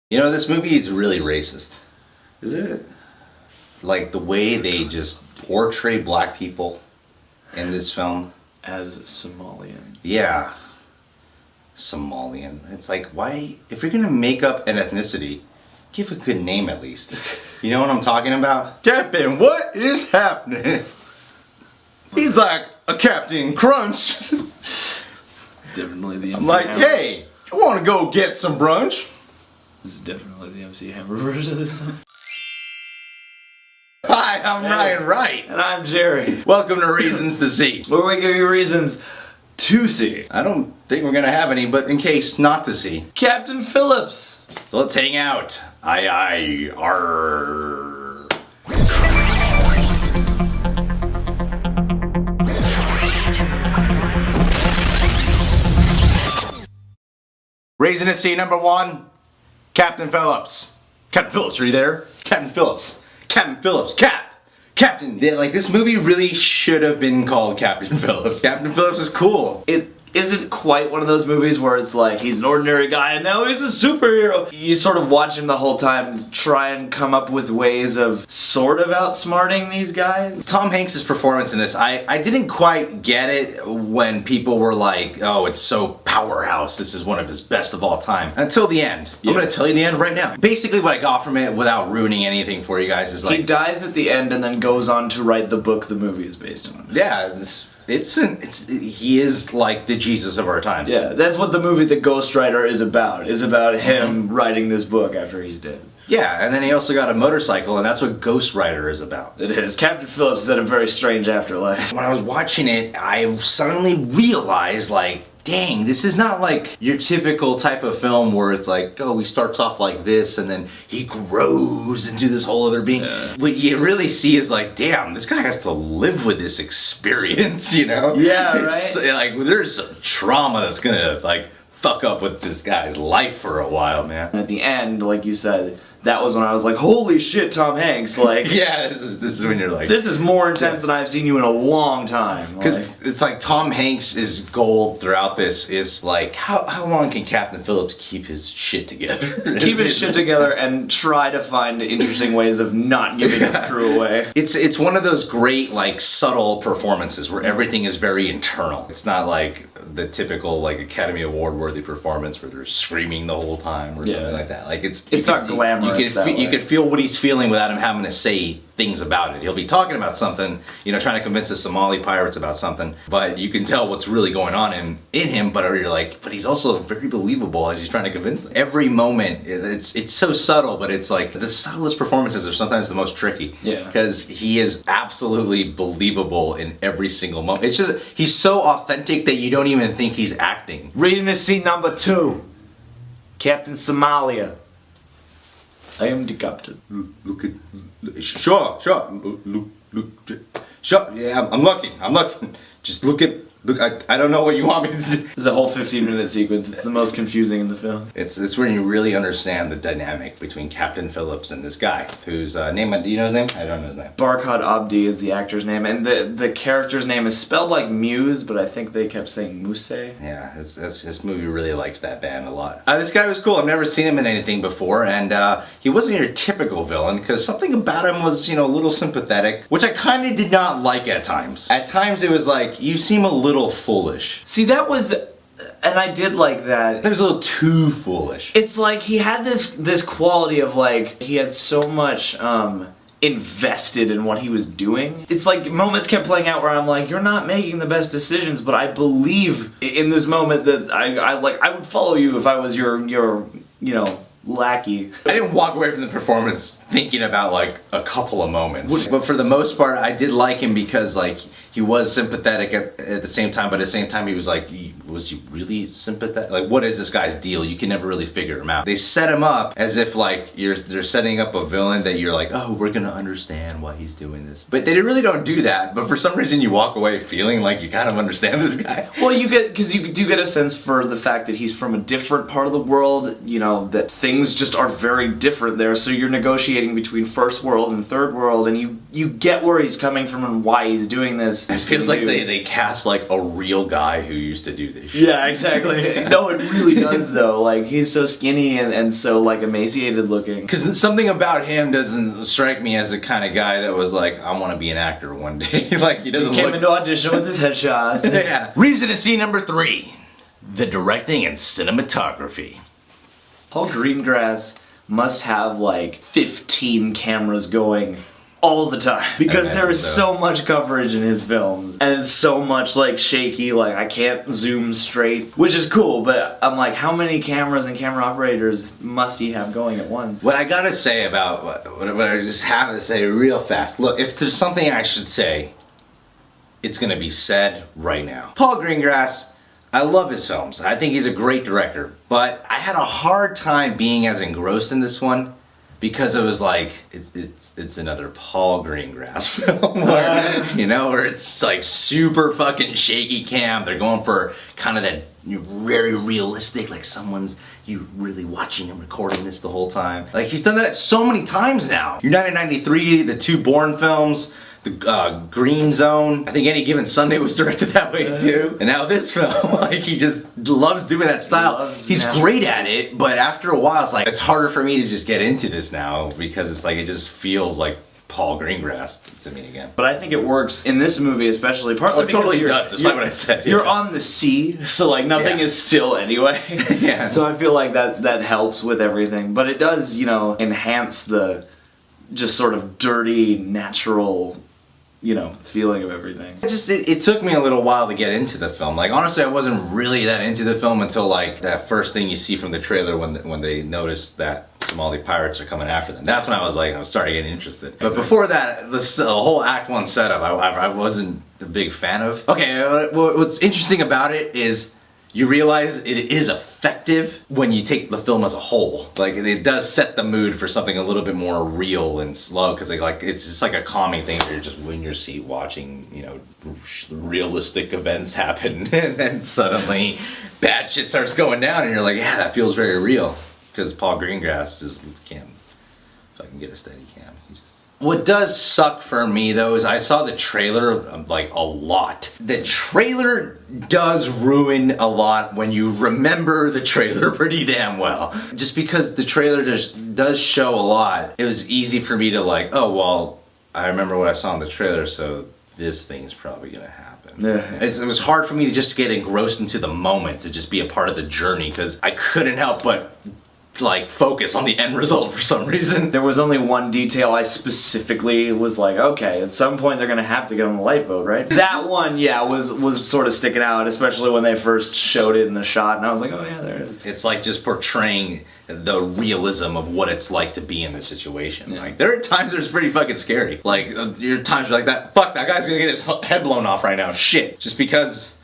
You know, this movie is really racist. Is it? Like, the way they just portray black people in this film. As Somalian. Yeah. Somalian. It's like, why, if you're gonna make up an ethnicity, give a good name at least. You know what I'm talking about? Captain, what is happening? He's like a Captain Crunch. It's definitely the MC I'm like, Hammer. hey, you wanna go get some brunch? This is definitely the MC Hammer version of this song. Hi, I'm Ryan Wright. And I'm Jerry. Welcome to Reasons to See. Where we give you reasons to see. I don't think we're gonna have any, but in case not to see. Captain Phillips. So let's hang out. Aye aye, arr. Raising at sea number 1, Captain Phillips. Captain Phillips, are you there? Captain Phillips. Captain Phillips. Captain. Like, this movie really should have been called Captain Phillips. Captain Phillips is cool. It isn't quite one of those movies where it's like he's an ordinary guy and now he's a superhero. You sort of watch him the whole time try and come up with ways of sort of outsmarting these guys. Tom Hanks' performance in this, I didn't quite get it when people were like, oh, it's so powerhouse, this is one of his best of all time. Until the end. Yeah. I'm gonna tell you the end right now. Basically what I got from it, without ruining anything for you guys, is like... He dies at the end and then goes on to write the book the movie is based on. Yeah, he is like the Jesus of our time. Yeah, that's what the movie The Ghostwriter is about. Is about him writing this book after he's dead. Yeah, and then he also got a motorcycle, and that's what Ghost Rider is about. It is. Captain Phillips is at a very strange afterlife. When I was watching it, I suddenly realized, like, dang, this is not like your typical type of film where it's like, oh, he starts off like this and then he grows into this whole other being. Yeah. What you really see is like, damn, this guy has to live with this experience, you know? Yeah, it's, right? like, there's some trauma that's gonna, like, fuck up with this guy's life for a while, man. And at the end, like you said, that was when I was like, holy shit, Tom Hanks, like... Yeah, this is when you're like... This is more intense than I've seen you in a long time. Because like, it's like Tom Hanks' goal throughout this is like, how long can Captain Phillips keep his shit together? keep his shit together and try to find interesting ways of not giving his crew away. It's one of those great, like, subtle performances where everything is very internal. It's not like the typical, like, Academy Award worthy performance where they're screaming the whole time or something like that. Like, it's not glamorous. You can feel what he's feeling without him having to say things about it. He'll be talking about something, you know, trying to convince the Somali pirates about something, but you can tell what's really going on in him, but you're like, but he's also very believable as he's trying to convince them. Every moment, it's so subtle, but it's like, the subtlest performances are sometimes the most tricky. Yeah. Because he is absolutely believable in every single moment. It's just, he's so authentic that you don't even think he's acting. Reason to see number 2. Captain Somalia. I am the captain. Look at... Sure. Look. Sure, yeah, I'm looking. Just look, I don't know what you want me to do. It's a whole 15-minute sequence. It's the most confusing in the film. It's when you really understand the dynamic between Captain Phillips and this guy, whose name, do you know his name? I don't know his name. Barkhad Abdi is the actor's name, and the character's name is spelled like Muse, but I think they kept saying Muse. Yeah, this movie really likes that band a lot. This guy was cool. I've never seen him in anything before, and he wasn't your typical villain, because something about him was, you know, a little sympathetic, which I kind of did not like at times. At times it was like, you seem a little foolish. See, that was, and I did like that. That was a little too foolish. It's like he had this quality of like, he had so much invested in what he was doing. It's like moments kept playing out where I'm like, you're not making the best decisions, but I believe in this moment that I would follow you if I was your you know, lackey. I didn't walk away from the performance thinking about like a couple of moments. But for the most part, I did like him because like he was sympathetic at the same time, but at the same time he was like, was he really sympathetic? Like, what is this guy's deal? You can never really figure him out. They set him up as if like they're setting up a villain that you're like, oh, we're gonna understand why he's doing this. But they really don't do that. But for some reason you walk away feeling like you kind of understand this guy. Well, because you do get a sense for the fact that he's from a different part of the world, you know, that things just are very different there, so you're negotiating between first world and third world, and you get where he's coming from and why he's doing this. this. It feels like they cast like a real guy who used to do this shit. Yeah, exactly. No, it really does though. Like he's so skinny and so like emaciated looking. Because something about him doesn't strike me as the kind of guy that was like, I want to be an actor one day. Like he doesn't Came into audition with his headshots. Yeah. Reason to see number 3. The directing and cinematography. Paul Greengrass must have like 15 cameras going all the time because there is so much coverage in his films and it's so much like shaky, like I can't zoom straight, which is cool, but I'm like, how many cameras and camera operators must he have going at once? What I gotta say about what I just have to say real fast, look, if there's something I should say, it's gonna be said right now. Paul Greengrass, I love his films. I think he's a great director, but I had a hard time being as engrossed in this one because it was like, it's another Paul Greengrass film where, you know, where it's like super fucking shaky cam. They're going for kind of that very realistic, like someone's, you really watching him recording this the whole time. Like he's done that so many times now. United 93, the 2 Bourne films, the Green Zone. I think Any Given Sunday was directed that way too. And now this film, like he just loves doing that style. He's great at it, but after a while it's like, it's harder for me to just get into this now because it's like, it just feels like Paul Greengrass to me again. But I think it works in this movie especially, partly it totally does, despite what I said. You're on the sea, so like nothing is still anyway. Yeah. So I feel like that helps with everything. But it does, you know, enhance the just sort of dirty, natural, you know, feeling of everything. It took me a little while to get into the film. Like honestly, I wasn't really that into the film until like that first thing you see from the trailer when they notice that Somali pirates are coming after them. That's when I was starting getting interested. But before that, the whole Act 1 setup, I wasn't a big fan of. Okay, what's interesting about it is you realize it is effective when you take the film as a whole. Like it does set the mood for something a little bit more real and slow because like it's just like a calming thing where you're just in your seat watching, you know, realistic events happen and then suddenly bad shit starts going down and you're like, yeah, that feels very real. Because Paul Greengrass just can't fucking get a steady cam. What does suck for me though is I saw the trailer like a lot. The trailer does ruin a lot when you remember the trailer pretty damn well. Just because the trailer does show a lot, it was easy for me to like, oh well, I remember what I saw in the trailer, so this thing's probably gonna happen. It was hard for me to just get engrossed into the moment, to just be a part of the journey, because I couldn't help but like focus on the end result for some reason. There was only one detail I specifically was like, okay, at some point they're gonna have to get on the lifeboat, right? That one, yeah, was sort of sticking out, especially when they first showed it in the shot, and I was like, oh yeah, there it is. It's like just portraying the realism of what it's like to be in this situation. Yeah. Like there are times where it's pretty fucking scary. Like there are times where like that guy's gonna get his head blown off right now. Shit, just because.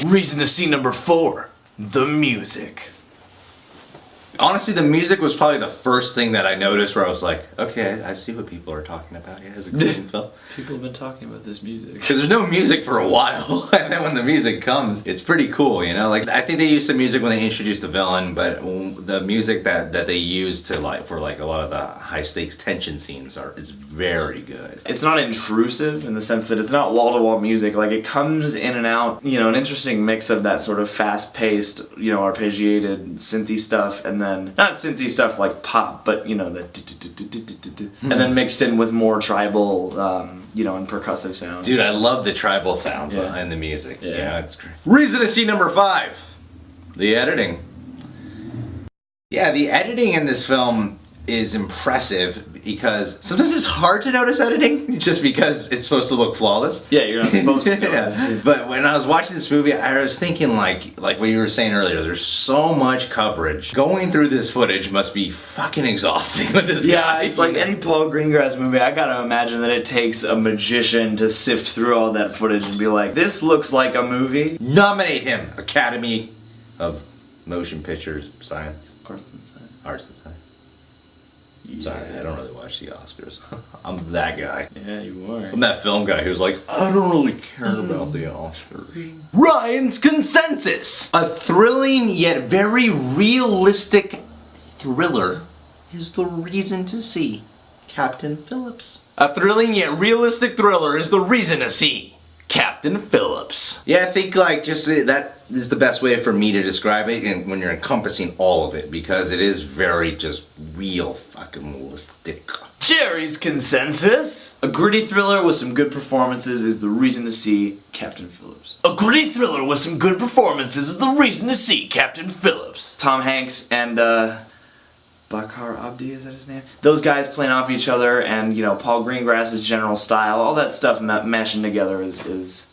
Reason to see number 4, the music. Honestly, the music was probably the first thing that I noticed where I was like, okay, I see what people are talking about here as a good film. People have been talking about this music. Because there's no music for a while, and then when the music comes, it's pretty cool, you know? Like, I think they used some music when they introduced the villain, but the music that they used to for a lot of the high stakes tension scenes is very good. It's not intrusive in the sense that it's not wall-to-wall music. Like, it comes in and out, you know, an interesting mix of that sort of fast-paced, you know, arpeggiated synthy stuff, and then, not synthy stuff like pop, but, you know, the and then mixed in with more tribal, you know, and percussive sounds. Dude, I love the tribal sounds in the music. Yeah, it's great. Reason to see number 5, the editing. Yeah, the editing in this film is impressive because sometimes it's hard to notice editing just because it's supposed to look flawless. Yeah, you're not supposed to notice. Yeah. But when I was watching this movie, I was thinking like what you were saying earlier, there's so much coverage. Going through this footage must be fucking exhausting with this guy. Yeah, it's like any Paul Greengrass movie, I gotta imagine that it takes a magician to sift through all that footage and be like, this looks like a movie. Nominate him! Academy of Motion Pictures Science. Arts and Science. Arts and Science. Sorry, I don't really watch the Oscars. I'm that guy. Yeah, you are. I'm that film guy who's like, I don't really care about the Oscars. Ryan's Consensus! A thrilling yet very realistic thriller is the reason to see Captain Phillips. A thrilling yet realistic thriller is the reason to see Captain Phillips. Yeah, I think like just that is the best way for me to describe it, and when you're encompassing all of it, because it is very just real fucking realistic. Jerry's consensus: a gritty thriller with some good performances is the reason to see Captain Phillips. A gritty thriller with some good performances is the reason to see Captain Phillips. Tom Hanks and Bakar Abdi, is that his name? Those guys playing off each other, and you know, Paul Greengrass's general style, all that stuff mashing together is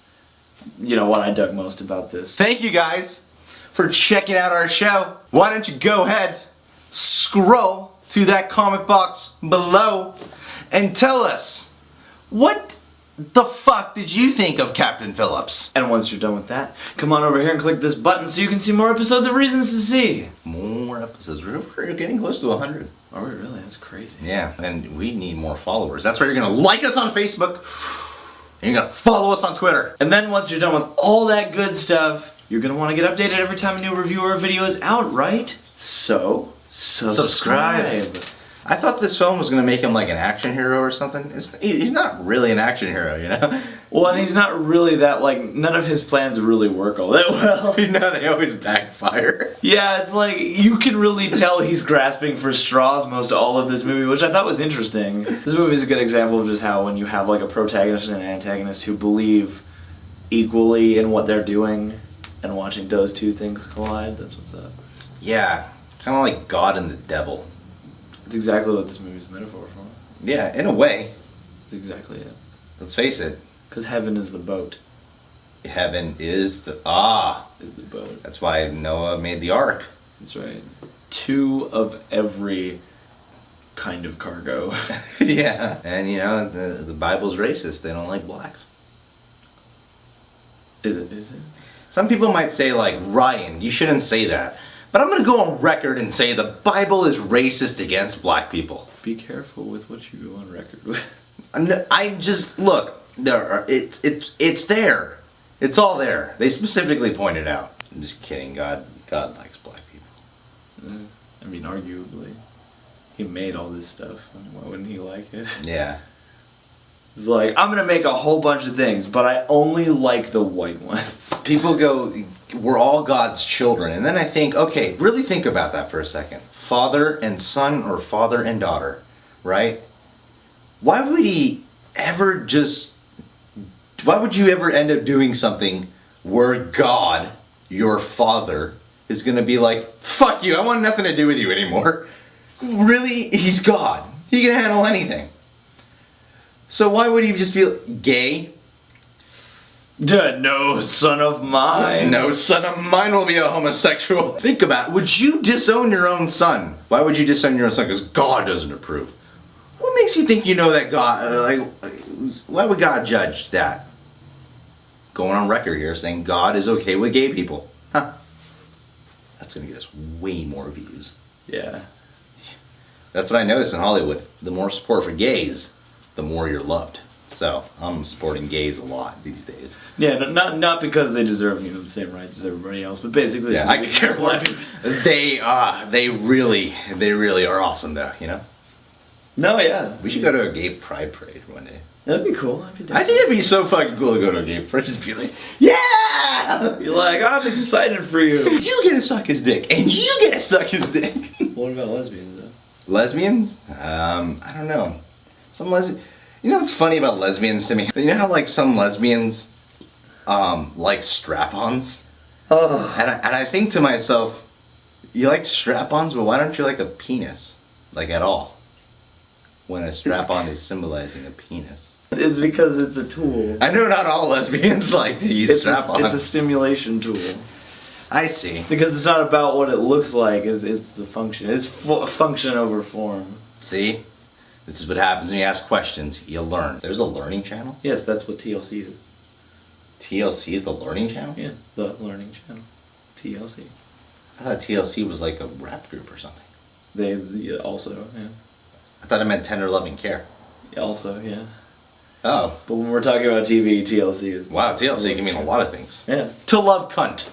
you know what I dug most about this. Thank you guys for checking out our show. Why don't you go ahead, scroll to that comment box below and tell us, what the fuck did you think of Captain Phillips? And once you're done with that, come on over here and click this button so you can see more episodes of Reasons to See. More episodes. We're getting close to 100. Are we really? That's crazy. Yeah, and we need more followers. That's why you're gonna like us on Facebook, and you're gonna follow us on Twitter. And then once you're done with all that good stuff, you're gonna want to get updated every time a new review or a video is out, right? So, subscribe. I thought this film was gonna make him like an action hero or something. He's not really an action hero, you know? Well, and he's not really that, like, none of his plans really work all that well. You know, they always backfire. Yeah, it's like, you can really tell he's grasping for straws most all of this movie, which I thought was interesting. This movie is a good example of just how when you have, like, a protagonist and an antagonist who believe equally in what they're doing, and watching those two things collide, that's what's up. Yeah, kind of like God and the devil. That's exactly what this movie's a metaphor for. Yeah, in a way. That's exactly it. Let's face it. Because heaven is the boat. Heaven is the... Is the boat. That's why Noah made the ark. That's right. 2 of every kind of cargo. Yeah. And you know, the Bible's racist. They don't like blacks. Is it? Some people might say like, Ryan, you shouldn't say that. But I'm going to go on record and say the Bible is racist against black people. Be careful with what you go on record with. I just, look, it's there. It's all there. They specifically pointed out. I'm just kidding. God likes black people. I mean, arguably. He made all this stuff. Why wouldn't he like it? Yeah. It's like, I'm gonna make a whole bunch of things, but I only like the white ones. People go, we're all God's children. And then I think, okay, really think about that for a second. Father and son or father and daughter, right? Why would you ever end up doing something where God, your father, is gonna be like, fuck you, I want nothing to do with you anymore? Really? He's God. He can handle anything. So why would he just be gay? No son of mine. No son of mine will be a homosexual. Think about it. Would you disown your own son? Why would you disown your own son? Because God doesn't approve. What makes you think you know that God... why would God judge that? Going on record here saying God is okay with gay people. Huh. That's going to get us way more views. Yeah. That's what I noticed in Hollywood. The more support for gays, the more you're loved. So I'm supporting gays a lot these days. Yeah, not because they deserve the same rights as everybody else, but basically, yeah, I could care less. They really are awesome though. You know. No, yeah. We should go to a gay pride parade one day. That'd be cool. I think it'd be so fucking cool to go to a gay parade. Just be like, yeah! You're like, I'm excited for you. You get to suck his dick, and you get to suck his dick. What about lesbians though? Lesbians? I don't know. Some lesbians. You know what's funny about lesbians to me? You know how like some lesbians like strap-ons? Oh. And I think to myself, you like strap-ons, but why don't you like a penis? Like at all? When a strap-on is symbolizing a penis. It's because it's a tool. I know not all lesbians like to use strap-ons. It's a stimulation tool. I see. Because it's not about what it looks like, it's the function. It's function over form. See? This is what happens when you ask questions. You learn. There's a learning channel? Yes, that's what TLC is. TLC is the learning channel? Yeah, the learning channel. TLC. I thought TLC was like a rap group or something. They also, yeah. I thought it meant Tender Loving Care. Also, yeah. Oh. But when we're talking about TV, TLC is... Wow, TLC can mean a lot of things. Yeah. To love cunt.